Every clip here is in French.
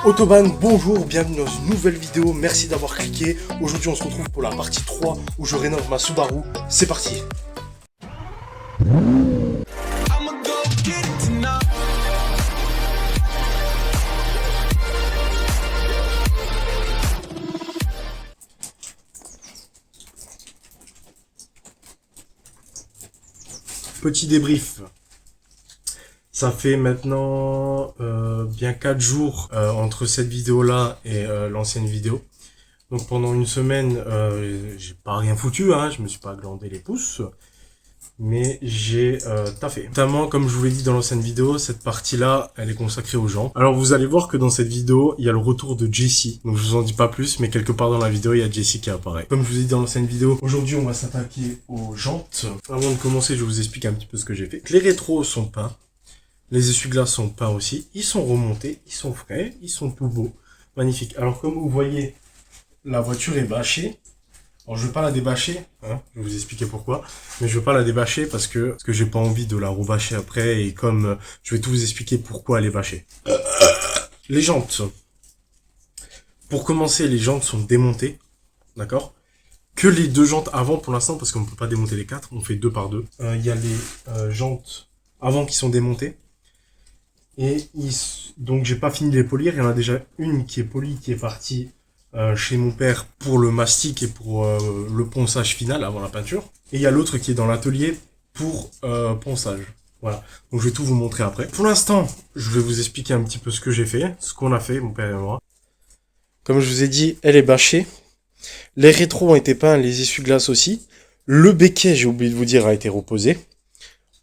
Autobahn, bonjour, bienvenue dans une nouvelle vidéo, merci d'avoir cliqué. Aujourd'hui on se retrouve pour la partie 3 où je rénove ma Subaru, c'est parti. Petit débrief. Ça fait maintenant bien 4 jours entre cette vidéo-là et l'ancienne vidéo. Donc pendant une semaine, j'ai pas rien foutu, hein, je me suis pas glandé les pouces, mais j'ai taffé. Notamment, comme je vous l'ai dit dans l'ancienne vidéo, cette partie-là, elle est consacrée aux jantes. Alors vous allez voir que dans cette vidéo, il y a le retour de Jessie. Donc je vous en dis pas plus, mais quelque part dans la vidéo, il y a Jessie qui apparaît. Comme je vous ai dit dans l'ancienne vidéo, aujourd'hui on va s'attaquer aux jantes. Avant de commencer, je vous explique un petit peu ce que j'ai fait. Les rétros sont peints. Les essuie-glaces sont peints aussi. Ils sont remontés, ils sont frais, ils sont tout beaux. Magnifiques. Alors comme vous voyez, la voiture est bâchée. Alors je vais pas la débâcher, hein, je vais vous expliquer pourquoi. Mais je vais pas la débâcher parce que j'ai pas envie de la rebâcher après. Et comme je vais tout vous expliquer pourquoi elle est bâchée. Les jantes. Pour commencer, les jantes sont démontées. D'accord ? Que les deux jantes avant pour l'instant, parce qu'on ne peut pas démonter les quatre. On fait deux par deux. Il y a les jantes avant qui sont démontées. Et donc j'ai pas fini de les polir, il y en a déjà une qui est polie, qui est partie chez mon père pour le mastic et pour le ponçage final avant la peinture. Et il y a l'autre qui est dans l'atelier pour ponçage. Voilà, donc je vais tout vous montrer après. Pour l'instant, je vais vous expliquer un petit peu ce que j'ai fait, ce qu'on a fait, mon père et moi. Comme je vous ai dit, elle est bâchée. Les rétros ont été peints, les essuie-glaces aussi. Le béquet, j'ai oublié de vous dire, a été reposé.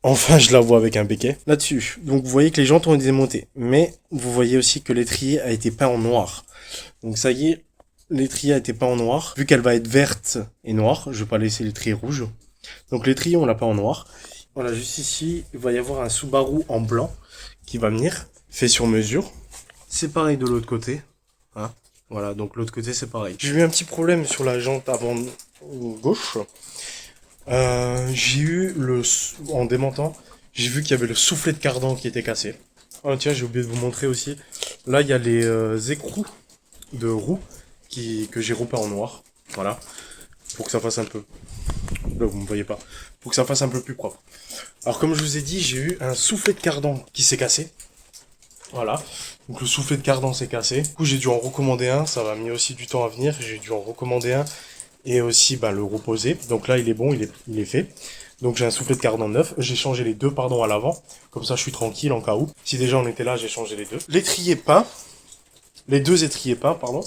Enfin, je la vois avec un béquet là-dessus. Donc, vous voyez que les jantes ont été démontées. Mais, vous voyez aussi que l'étrier a été peint en noir. Donc, ça y est, l'étrier a été peint en noir. Vu qu'elle va être verte et noire, je vais pas laisser l'étrier rouge. Donc, l'étrier, on l'a peint en noir. Voilà, juste ici, il va y avoir un Subaru en blanc qui va venir, fait sur mesure. C'est pareil de l'autre côté. Hein, voilà, donc l'autre côté, c'est pareil. J'ai eu un petit problème sur la jante avant gauche. J'ai eu en démontant, j'ai vu qu'il y avait le soufflet de cardan qui était cassé. Oh tiens, j'ai oublié de vous montrer aussi. Là, il y a les écrous de roues que j'ai repeint en noir. Voilà. Pour que ça fasse un peu... Là, vous me voyez pas. Pour que ça fasse un peu plus propre. Alors, comme je vous ai dit, j'ai eu un soufflet de cardan qui s'est cassé. Voilà. Donc, le soufflet de cardan s'est cassé. Du coup, j'ai dû en recommander un. Ça va mis aussi du temps à venir. J'ai dû en recommander un. Et aussi le reposer. Donc là il est bon, il est fait. Donc j'ai un soufflet de cardan neuf. J'ai changé les deux à l'avant. Comme ça je suis tranquille en cas où. Si déjà on était là, j'ai changé les deux. L'étrier peint. Les deux étriers peints, pardon.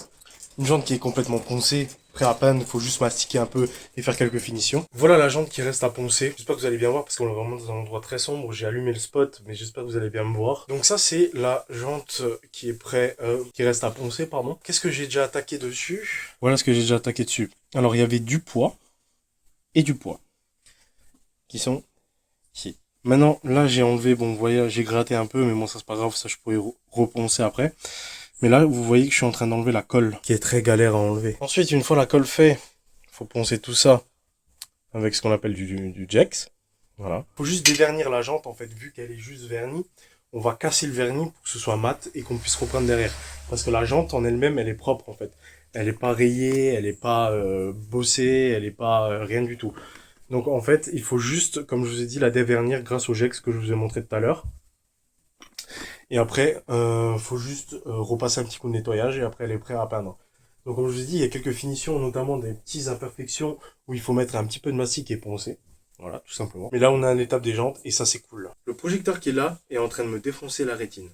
Une jante qui est complètement poncée, prêt à peindre, il faut juste mastiquer un peu et faire quelques finitions. Voilà la jante qui reste à poncer. J'espère que vous allez bien voir parce qu'on est vraiment dans un endroit très sombre. J'ai allumé le spot, mais j'espère que vous allez bien me voir. Donc ça c'est la jante qui est qui reste à poncer, pardon. Qu'est-ce que j'ai déjà attaqué dessus? Voilà ce que j'ai déjà attaqué dessus. Alors il y avait du poids et du poids qui sont ici. Maintenant là j'ai enlevé, bon vous voyez j'ai gratté un peu, mais bon ça c'est pas grave, ça je pourrais reponcer après. Mais là, vous voyez que je suis en train d'enlever la colle, qui est très galère à enlever. Ensuite, une fois la colle faite, faut poncer tout ça avec ce qu'on appelle du Jex. Voilà. Faut juste dévernir la jante, en fait, vu qu'elle est juste vernie. On va casser le vernis pour que ce soit mat et qu'on puisse reprendre derrière. Parce que la jante en elle-même, elle est propre, en fait. Elle est pas rayée, elle est pas bossée, elle est pas rien du tout. Donc, en fait, il faut juste, comme je vous ai dit, la dévernir grâce au Jex que je vous ai montré tout à l'heure. Et après, faut juste repasser un petit coup de nettoyage et après elle est prête à peindre. Donc comme je vous ai dit, il y a quelques finitions, notamment des petites imperfections où il faut mettre un petit peu de mastic et poncer. Voilà, tout simplement. Mais là, on a l'étape des jantes et ça, c'est cool. Le projecteur qui est là est en train de me défoncer la rétine.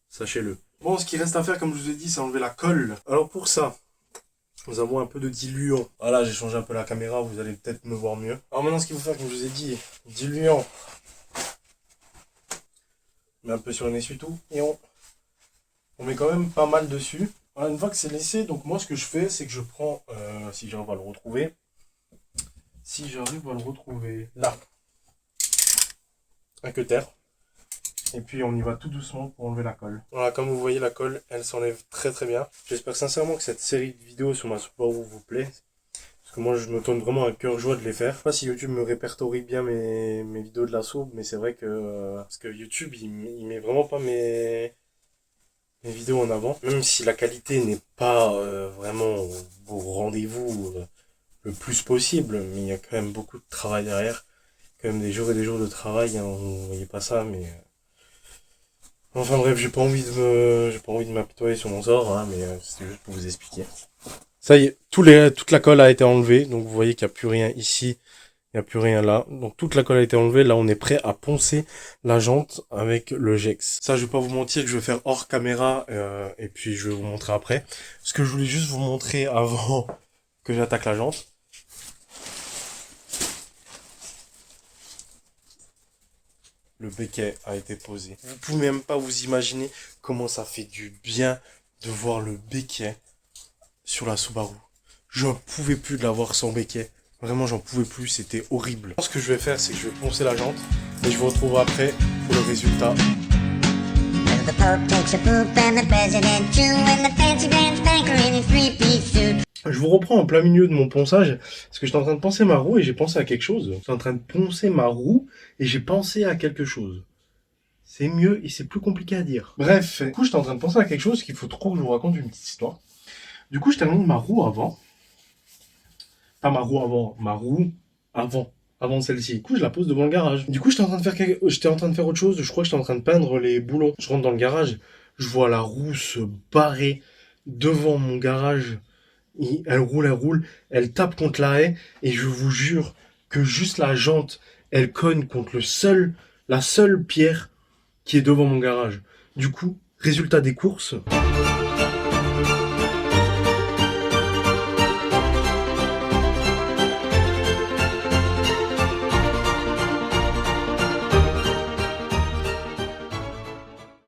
Sachez-le. Bon, ce qui reste à faire, comme je vous ai dit, c'est enlever la colle. Alors pour ça, nous avons un peu de diluant. Voilà, j'ai changé un peu la caméra, vous allez peut-être me voir mieux. Alors maintenant, ce qu'il faut faire, comme je vous ai dit, diluant. On met un peu sur un essuie-tout et on met quand même pas mal dessus. Voilà, une fois que c'est laissé, donc moi ce que je fais, c'est que je prends, si j'arrive à le retrouver, là, un cutter, et puis on y va tout doucement pour enlever la colle. Voilà, comme vous voyez, la colle, elle s'enlève très très bien. J'espère sincèrement que cette série de vidéos sur ma Subaru vous plaît. Parce que moi je me donne vraiment un cœur joie de les faire. Je sais pas si YouTube me répertorie bien mes vidéos de la soupe, mais c'est vrai que parce que YouTube il met vraiment pas mes mes vidéos en avant. Même si la qualité n'est pas vraiment au rendez-vous le plus possible, mais il y a quand même beaucoup de travail derrière. Quand même des jours et des jours de travail, hein, vous voyez pas ça, mais... Enfin bref, j'ai pas envie de m'apitoyer sur mon sort, hein, mais c'était juste pour vous expliquer. Ça y est, toute la colle a été enlevée, donc vous voyez qu'il n'y a plus rien ici, il n'y a plus rien là. Donc toute la colle a été enlevée, là on est prêt à poncer la jante avec le Gex. Ça je vais pas vous mentir que je vais faire hors caméra, et puis je vais vous montrer après. Ce que je voulais juste vous montrer avant que j'attaque la jante. Le béquet a été posé. Vous pouvez même pas vous imaginer comment ça fait du bien de voir le béquet sur la Subaru. J'en pouvais plus de l'avoir sans béquet. Vraiment, j'en pouvais plus, c'était horrible. Ce que je vais faire, c'est que je vais poncer la jante et je vous retrouve après pour le résultat. Je vous reprends en plein milieu de mon ponçage parce que j'étais en train de poncer ma roue et j'ai pensé à quelque chose. J'étais en train de poncer ma roue et j'ai pensé à quelque chose. C'est mieux et c'est plus compliqué à dire. Bref, du coup, j'étais en train de penser à quelque chose qu'il faut trop que je vous raconte une petite histoire. Du coup, j'étais allé ma roue avant. Pas ma roue avant, ma roue avant celle-ci. Du coup, je la pose devant le garage. Du coup, j'étais en train de faire autre chose. Je crois que j'étais en train de peindre les boulons. Je rentre dans le garage, je vois la roue se barrer devant mon garage. Elle roule, elle tape contre la haie et je vous jure que juste la jante, elle cogne contre la seule pierre qui est devant mon garage. Du coup, résultat des courses.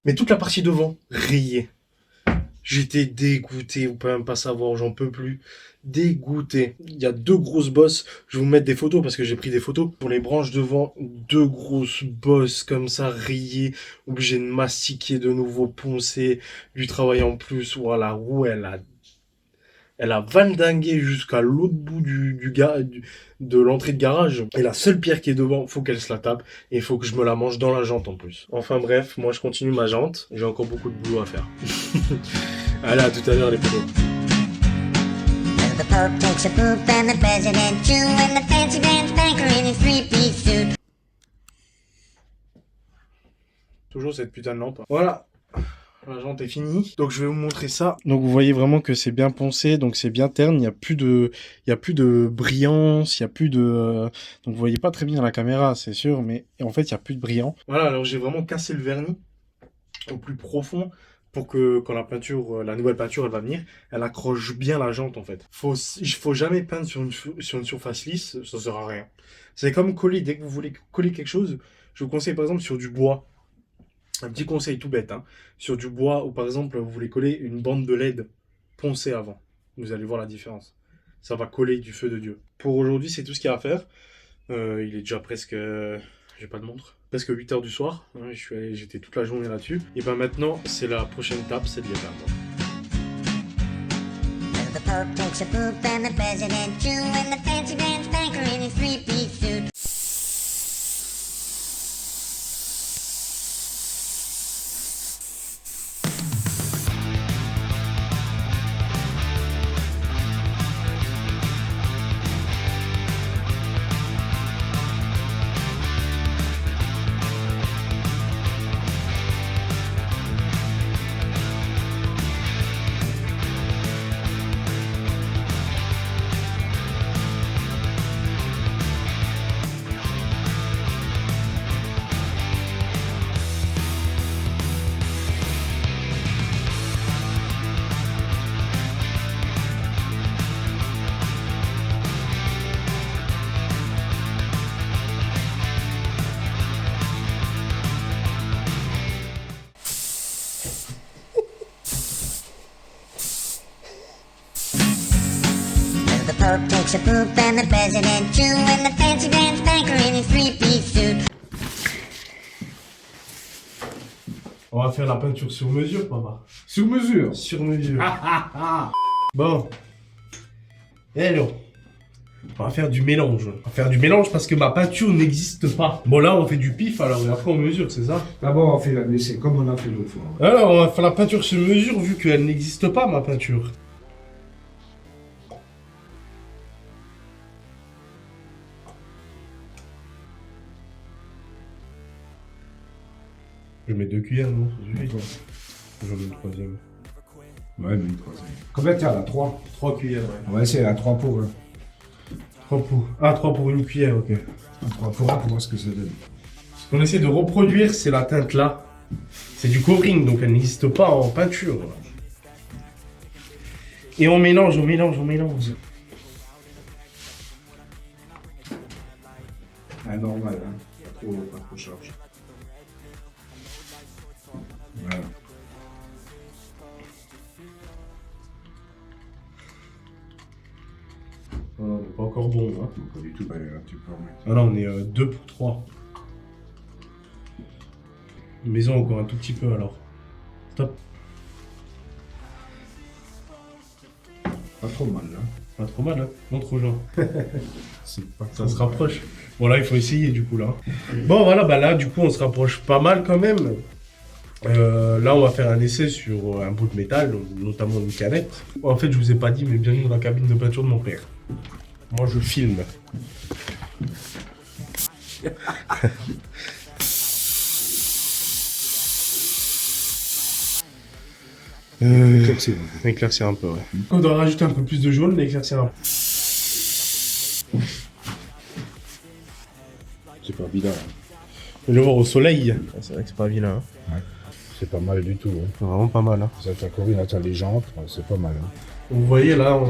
Mais toute la partie devant, rayée. J'étais dégoûté, vous pouvez même pas savoir, j'en peux plus. Dégoûté. Il y a 2 grosses bosses. Je vais vous mettre des photos parce que j'ai pris des photos. Pour les branches devant, 2 grosses bosses comme ça, rayées. Obligé de mastiquer de nouveau, poncer, du travail en plus. Voilà, la roue, elle a valdingué jusqu'à l'autre bout de l'entrée de garage. Et la seule pierre qui est devant, faut qu'elle se la tape. Et il faut que je me la mange dans la jante en plus. Enfin bref, moi je continue ma jante. J'ai encore beaucoup de boulot à faire. Allez, à tout à l'heure les potos. Toujours cette putain de lampe. Voilà. La jante est finie. Donc je vais vous montrer ça. Donc vous voyez vraiment que c'est bien poncé, donc c'est bien terne. Il n'y a plus de brillance, il n'y a plus de... Donc vous voyez pas très bien à la caméra, c'est sûr, mais en fait il n'y a plus de brillant. Voilà, alors j'ai vraiment cassé le vernis au plus profond pour que quand la nouvelle peinture elle va venir, elle accroche bien la jante en fait. Il faut jamais peindre sur une surface lisse, ça sert à rien. C'est comme coller, dès que vous voulez coller quelque chose, je vous conseille par exemple sur du bois. Un petit conseil tout bête, hein. Sur du bois ou par exemple vous voulez coller une bande de LED, poncez avant. Vous allez voir la différence. Ça va coller du feu de Dieu. Pour aujourd'hui, c'est tout ce qu'il y a à faire. Il est déjà presque... j'ai pas de montre. Presque 8h du soir. Hein, j'étais toute la journée là-dessus. Et ben maintenant, c'est la prochaine étape, c'est de les peindre. Pope takes a poop and the president too, and the fancy pants banker in his three-piece suit. On va faire la peinture sur mesure, papa. Sur mesure. Sur mesure. Bon. Hello. On va faire du mélange. On va faire du mélange parce que ma peinture n'existe pas. Bon, là, on fait du pif, alors, et après, on mesure, c'est ça? D'abord, on fait la essai, comme on a fait l'autre fois. Alors, on va faire la peinture sur mesure, vu qu'elle n'existe pas, ma peinture. Je mets 2 cuillères, non? Ça suffit. J'en mets une troisième. Ouais, mais une troisième. Combien t'as là? 3? 3 cuillères, ouais. On va essayer à 3 pour 1. 3 pour... Ah, 3 pour une cuillère, ok. 3 pour 1 pour voir ce que ça donne. Ce qu'on essaie de reproduire, c'est la teinte là. C'est du covering, donc elle n'existe pas en peinture. Et on mélange, on mélange, on mélange. Ah, normal, hein. Pas trop charge. Voilà. Non, on n'est pas encore bon, hein. Non, pas du tout, bah, là, tu peux en mettre. Ah là, on est 2 pour 3. Maison encore un tout petit peu alors. Stop. Pas trop mal, là. Pas trop mal, hein. Montre aux gens. C'est pas Ça se rapproche. Bon là, il faut essayer du coup là. Bon voilà, bah là du coup on se rapproche pas mal quand même. Là on va faire un essai sur un bout de métal, notamment une canette. En fait je vous ai pas dit, mais bienvenue dans la cabine de peinture de mon père. Moi je filme. Éclaircir un peu, ouais. On doit rajouter un peu plus de jaune, éclaircir un peu. C'est pas vilain. Hein. Je vais le voir au soleil. Ah, c'est vrai que c'est pas vilain. Hein. Ouais. C'est pas mal du tout. Hein. C'est vraiment pas mal. Hein. Ça t'a covering, là t'as les jantes, c'est pas mal. Hein. Vous voyez là,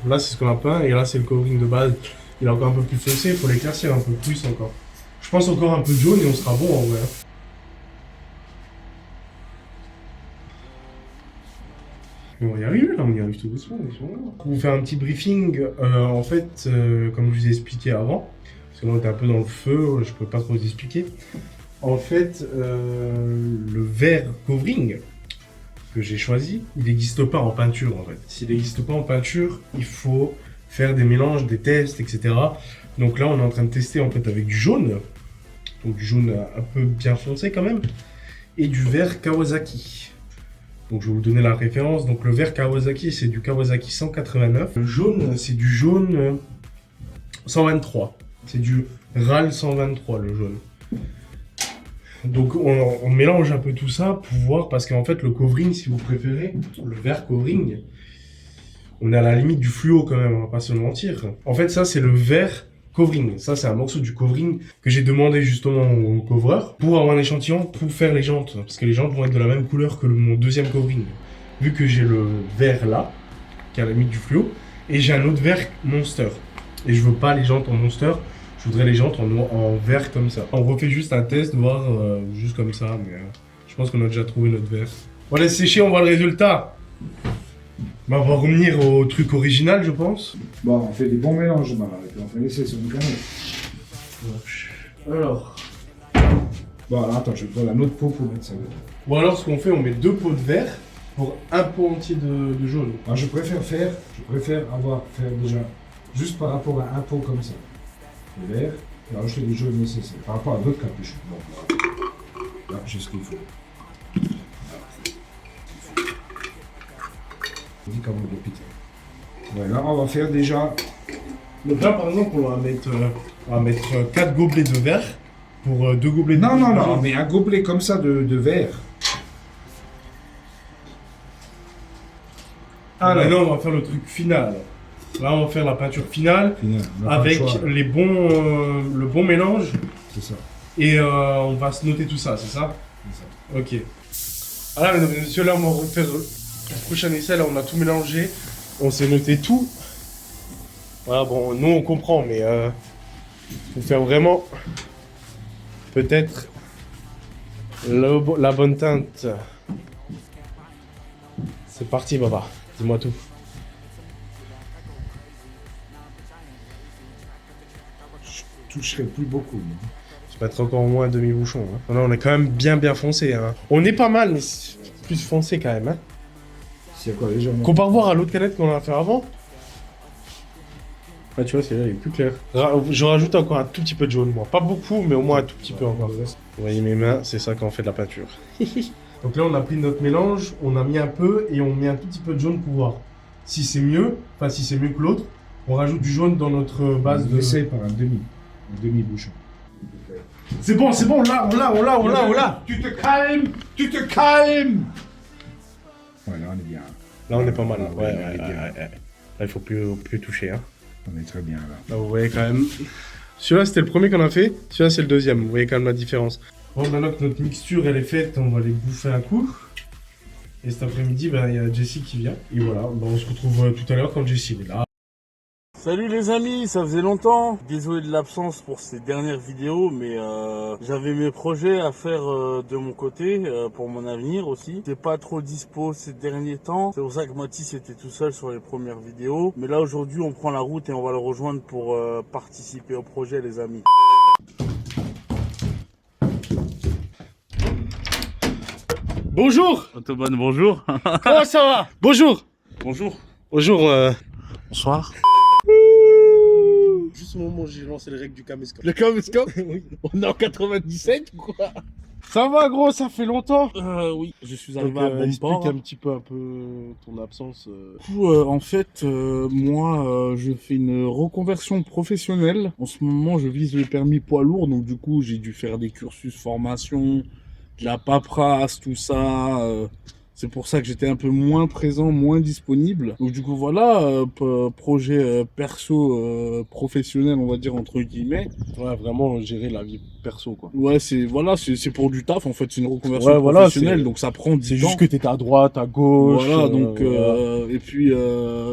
là c'est ce qu'on a peint et là c'est le covering de base. Il est encore un peu plus foncé, il faut l'éclaircir un peu plus encore. Je pense encore un peu de jaune et on sera bon en vrai. On va y arriver là, on y arrive tout doucement. Pour vous faire un petit briefing, en fait, comme je vous ai expliqué avant, parce que là on était un peu dans le feu, je peux pas trop vous expliquer. En fait, le verre covering que j'ai choisi, il n'existe pas en peinture en fait. S'il n'existe pas en peinture, il faut faire des mélanges, des tests, etc. Donc là, on est en train de tester en fait avec du jaune, donc du jaune un peu bien foncé quand même, et du vert Kawasaki. Donc je vais vous donner la référence. Donc le vert Kawasaki, c'est du Kawasaki 189. Le jaune, c'est du jaune 123. C'est du RAL 123 le jaune. Donc on mélange un peu tout ça pour voir, parce qu'en fait le covering, si vous préférez, le vert covering, on est à la limite du fluo quand même, on va pas se mentir. En fait ça c'est le vert covering, ça c'est un morceau du covering que j'ai demandé justement au covreur pour avoir un échantillon pour faire les jantes, parce que les jantes vont être de la même couleur que mon deuxième covering. Vu que j'ai le vert là, qui est à la limite du fluo, et j'ai un autre vert monster, et je veux pas les jantes en monster. Je voudrais les jantes en vert comme ça. On refait juste un test, voir juste comme ça, mais je pense qu'on a déjà trouvé notre vert. On laisse sécher, on voit le résultat. Bah, on va revenir au truc original, je pense. Bon, on fait des bons mélanges, bah, et puis on fait l'essai sur une canette. Alors. Bon, alors attends, je prends la autre pot pour mettre ça dedans. Ou alors, ce qu'on fait, on met 2 pots de vert pour un pot entier de jaune. Alors, je préfère faire déjà, juste par rapport à un pot comme ça. Le vert, et rajouter du jaune nécessaire. Par rapport à d'autres capuches. Donc là, j'ai ce qu'il faut. On dit comment le piter. Voilà, on va faire déjà. Donc là, par exemple, on va mettre 4 gobelets de verre pour 2 gobelets de Non, non, de non, jaune. mais un gobelet comme ça de verre. Ah, maintenant, on va faire le truc final. Là, on va faire la peinture finale avec le bon mélange. C'est ça. Et on va se noter tout ça, c'est ça? C'est ça. Ok. Alors, mesdames et messieurs, là, on va refaire le prochain essai. Là, on a tout mélangé. On s'est noté tout. Voilà, bon, nous, on comprend, mais faut faire vraiment peut-être la bonne teinte. C'est parti, Baba. Dis-moi tout. Je toucherai plus beaucoup. Je vais mettre encore au moins un demi-bouchon. Hein. Là, on est quand même bien foncé. Hein. On est pas mal, mais c'est plus foncé quand même. Hein. C'est quoi légèrement. Compare voir à l'autre canette qu'on a fait avant. Ah, tu vois, c'est là, il est plus clair. Je rajoute encore un tout petit peu de jaune, moi. Pas beaucoup, mais au moins un tout petit peu encore. Vous voyez mes mains, c'est ça quand on fait de la peinture. Donc là, on a pris notre mélange, on a mis un peu et on met un tout petit peu de jaune pour voir si c'est mieux, enfin si c'est mieux que l'autre. On rajoute du jaune dans notre base On de... essaye par un demi-bouchon. C'est bon, on l'a. Tu te calmes. Ouais, là, on est bien. Là, on est pas mal. Ah, Ouais. on est bien. Là, il faut plus toucher, hein. On est très bien, là. Là, vous voyez quand même... Celui-là, c'était le premier qu'on a fait. Celui-là, c'est le deuxième. Vous voyez quand même la différence. Bon, maintenant que notre mixture, elle est faite, on va les bouffer un coup. Et cet après-midi, ben, il y a Jessie qui vient. Et voilà, ben, on se retrouve tout à l'heure quand Jessie est là. Salut les amis, ça faisait longtemps. Désolé de l'absence pour ces dernières vidéos, mais j'avais mes projets à faire de mon côté pour mon avenir aussi. J'étais pas trop dispo ces derniers temps. C'est pour ça que Mathis était tout seul sur les premières vidéos. Mais là aujourd'hui, on prend la route et on va le rejoindre pour participer au projet, les amis. Bonjour. Autoban, bonjour. Comment ça va? Bonjour. Bonjour. Bonjour. Bonsoir. Juste au moment où j'ai lancé les règles du caméscope. Le caméscope? Oui. On est en 97 ou quoi? Ça va gros, ça fait longtemps. Oui, je suis Donc, arrivé à bon explique port. un petit peu ton absence. Du coup, en fait, moi, je fais une reconversion professionnelle. En ce moment, je vise le permis poids lourd, donc du coup, j'ai dû faire des cursus formation, de la paperasse, tout ça. C'est pour ça que j'étais un peu moins présent, moins disponible. Donc du coup, voilà, projet perso professionnel, on va dire entre guillemets. Ouais, vraiment gérer la vie perso, quoi. Ouais, c'est pour du taf. En fait, c'est une reconversion Ouais, voilà, professionnelle, c'est- donc ça prend du C'est temps. juste que t'étais à droite, à gauche. Voilà, donc, voilà. et puis,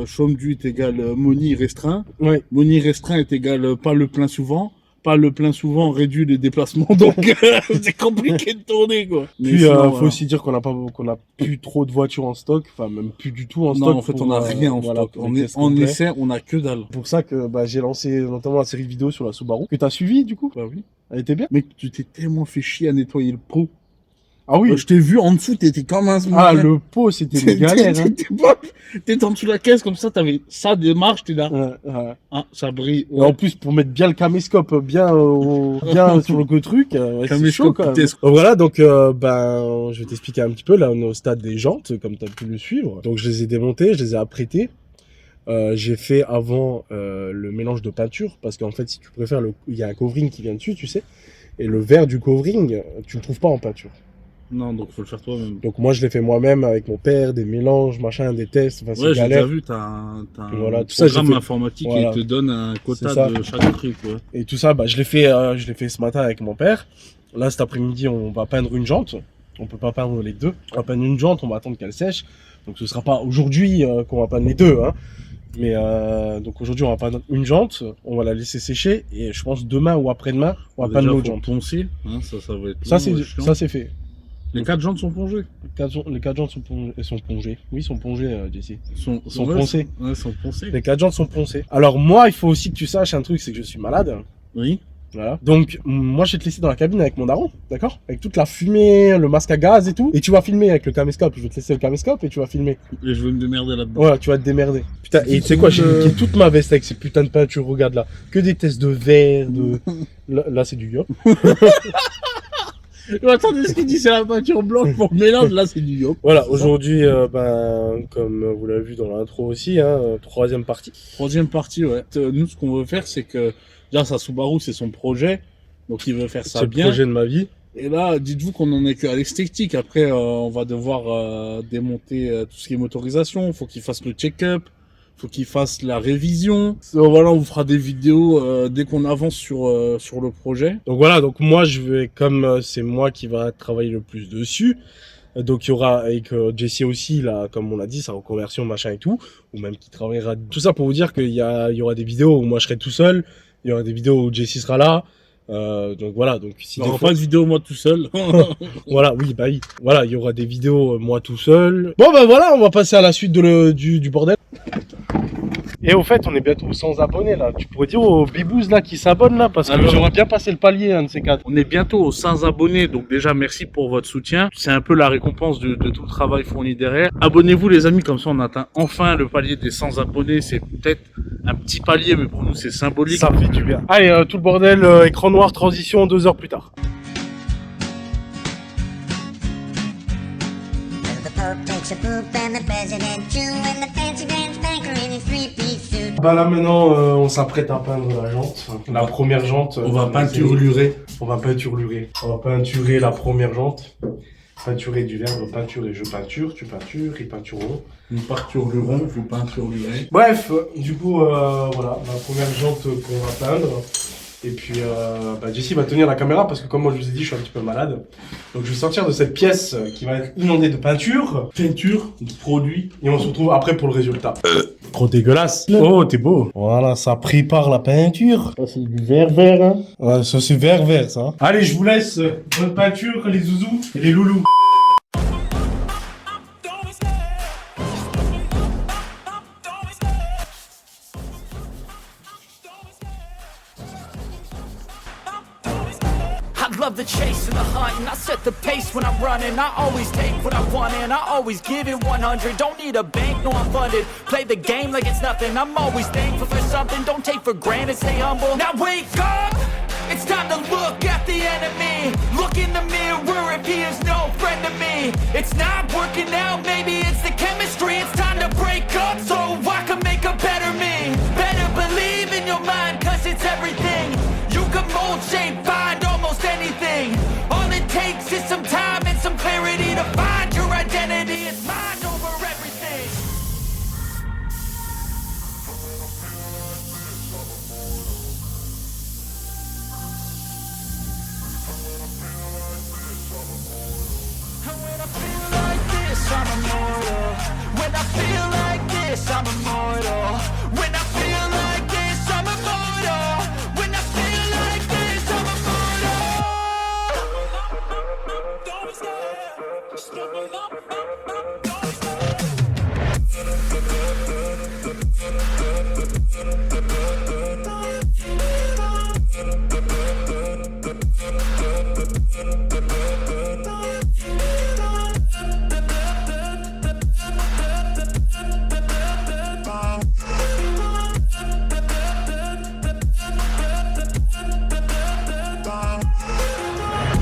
chôme dû est égal money restreint. Ouais. Money restreint est égal pas le plein souvent. Pas le plein souvent réduit les déplacements, donc c'est compliqué de tourner, quoi. Mais Puis, sinon, faut aussi dire qu'on a plus trop de voitures en stock, enfin, même plus du tout en stock. non, en fait, pour, on a rien en voilà, stock. pour les tests En complets. essai, on a que dalle. C'est pour ça que j'ai lancé notamment la série de vidéos sur la Subaru, que t'as suivi, du coup. Bah oui. Elle était bien. Mec, tu t'es tellement fait chier à nettoyer le pot. Ah oui. Je t'ai vu en dessous, t'étais comme un Ah, le pot, c'était une galère, hein. T'étais en dessous de la caisse, comme ça, t'avais ça démarche, t'es là. Ouais. Ah, ça brille. Et en plus, pour mettre bien le caméscope bien sur le truc, ouais, c'est chaud quand même. Donc voilà, donc je vais t'expliquer un petit peu. Là, on est au stade des jantes, comme tu as pu le suivre. Donc je les ai démontées, je les ai apprêtées. J'ai fait avant le mélange de peinture, parce qu'en fait, si tu préfères, il y a un covering qui vient dessus, tu sais. Et le verre du covering, tu le trouves pas en peinture. Non, donc faut le faire toi-même. Donc moi, je l'ai fait moi-même avec mon père, des mélanges, machin, des tests. Enfin, Ouais, c'est j'ai galère. déjà vu, t'as un Voilà, tout ça, j'ai programme fait- informatique voilà. et il te donne un C'est quota ça. de chaque truc, ouais. Et tout ça, je l'ai fait ce matin avec mon père. Là, cet après-midi, on va peindre une jante. On peut pas peindre les deux. On va peindre une jante, on va attendre qu'elle sèche. Donc ce sera pas aujourd'hui qu'on va peindre les deux, hein. Mais donc aujourd'hui, on va peindre une jante. On va la laisser sécher et je pense demain ou après-demain, on va Déjà, peindre l'autre faut jante. poncer, hein, ça va être Ça long, c'est chiant. ça c'est fait. Les 4 jantes sont plongées. Les quatre jantes sont plongées. Oui, ils sont plongées, Jessie. Sont ouais, poncées. Ouais, sont poncées. Les quatre jantes sont poncées. Alors moi, il faut aussi que tu saches un truc, c'est que je suis malade. Oui. Voilà. Donc, moi, je vais te laisser dans la cabine avec mon daron, d'accord? Avec toute la fumée, le masque à gaz et tout. Et tu vas filmer avec le caméscope. Je vais te laisser le caméscope et tu vas filmer. Et je vais me démerder là-dedans. Voilà, tu vas te démerder. Putain, et tu sais quoi, j'ai niqué toute ma veste avec ces putains de peintures, regarde là. Que des tests de verre, de... Là c'est du yop. Attendez, ce qu'il dit, c'est la peinture blanche pour le mélange, là, c'est du yop. Voilà, aujourd'hui, comme vous l'avez vu dans l'intro aussi, hein, troisième partie. Troisième partie, ouais. Nous, ce qu'on veut faire, c'est que, déjà, sa Subaru, c'est son projet. Donc, il veut faire ça C'est le bien. projet de ma vie. Et là, dites-vous qu'on en est qu'à l'esthétique. Après, on va devoir démonter tout ce qui est motorisation. Faut qu'il fasse le check-up. Faut qu'il fasse la révision. Voilà, on vous fera des vidéos dès qu'on avance sur le projet. Donc voilà, donc moi je vais, comme c'est moi qui va travailler le plus dessus, donc il y aura avec Jessie aussi, là, comme on l'a dit, sa reconversion, machin et tout, ou même qui travaillera, tout ça pour vous dire il y aura des vidéos où moi je serai tout seul, il y aura des vidéos où Jessie sera là, donc voilà, donc si Il n'y des aura fois- pas de vidéo moi tout seul. voilà, oui, voilà, il y aura des vidéos moi tout seul. Bon voilà, on va passer à la suite du bordel. Et au fait, on est bientôt aux 100 abonnés là. Tu pourrais dire aux bibous là qui s'abonnent là, parce que Alors- j'aurais bien passé le palier, un de ces quatre. On est bientôt aux 100 abonnés, donc déjà merci pour votre soutien. C'est un peu la récompense de tout le travail fourni derrière. Abonnez-vous les amis, comme ça on atteint enfin le palier des 100 abonnés. C'est peut-être un petit palier, mais pour nous c'est symbolique. Ça fait du bien. Allez, tout le bordel, écran noir, transition, 2 heures plus tard. Bah là maintenant, on s'apprête à peindre la jante. La première jante. On va peinturer. On va peinturer. On va peinturer la première jante. Peinturer du verbe peinturer. Je peinture, tu peintures, ils peintureront. Nous peinturerons, vous peinturerez. Bref, du coup, voilà, la première jante qu'on va peindre. Et puis, Jessie va tenir la caméra parce que comme moi je vous ai dit, je suis un petit peu malade. Donc je vais sortir de cette pièce qui va être inondée de peinture. Peinture, produit. Et on se retrouve après pour le résultat. Trop dégueulasse. Oh, t'es beau. Voilà, ça prépare la peinture. Ça c'est du vert, hein. Ouais, ça c'est vert, ça. Allez, je vous laisse. Bonne peinture, les zouzous et les loulous. I love the chase and the hunt, and I set the pace when I'm running. I always take what I want and I always give it 100. Don't need a bank, no I'm funded. Play the game like it's nothing. I'm always thankful for something. Don't take for granted, stay humble. Now wake up, it's time to look at the enemy. Look in the mirror if he is no friend to me. It's not working out, maybe it's the chemistry. It's time to break up so I can make a better me. Better believe in your mind, cause it's everything. You can mold, shape, find almost anything. All it takes is some time and some clarity to find your identity. It's mind over everything. And when I feel like this, I'm immortal. When I feel like this, I'm immortal. When I feel like this, I'm immortal. When I feel like this, I'm immortal. Don't be scared. Stumble up, don't be scared.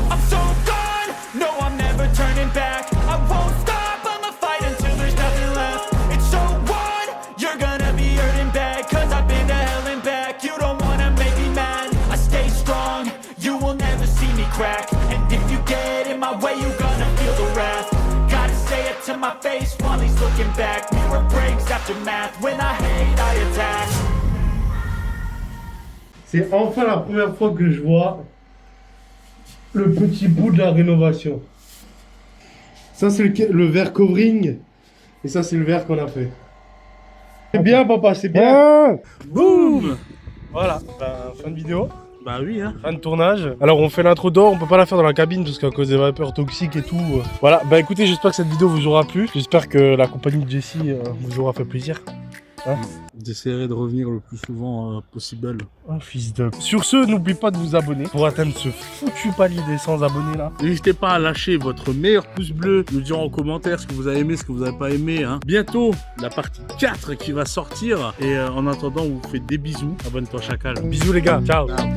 I'm so gone, no I'm never turning back. I won't stop, I'ma fight until there's nothing left. It's so on, you're gonna be hurting bad. Cause I've been to hell and back. You don't wanna make me mad, I stay strong, you will never see me crack. And if you get in my way, you're gonna feel the wrath. Gotta say it to my face while he's looking back. Mirror breaks after math, when I hate I attack. C'est enfin la première fois que je vois le petit bout de la rénovation. Ça c'est le verre covering et ça c'est le verre qu'on a fait. C'est bien papa, c'est bien. Boum. Voilà, fin de vidéo, Bah oui, hein. fin de tournage. Alors on fait l'intro dehors, on peut pas la faire dans la cabine parce qu'à cause des vapeurs toxiques et tout. Voilà, bah écoutez, j'espère que cette vidéo vous aura plu. J'espère que la compagnie de Jessie vous aura fait plaisir. Hein? J'essaierai de revenir le plus souvent possible. Oh, fils de... Sur ce, n'oubliez pas de vous abonner pour atteindre ce foutu palier des 100 abonnés là. N'hésitez pas à lâcher votre meilleur pouce bleu, nous dire en commentaire ce que vous avez aimé, ce que vous n'avez pas aimé. Hein. Bientôt, la partie 4 qui va sortir. Et en attendant, on vous fait des bisous. Abonne-toi, chacal. Bisous les gars, ciao. Ciao.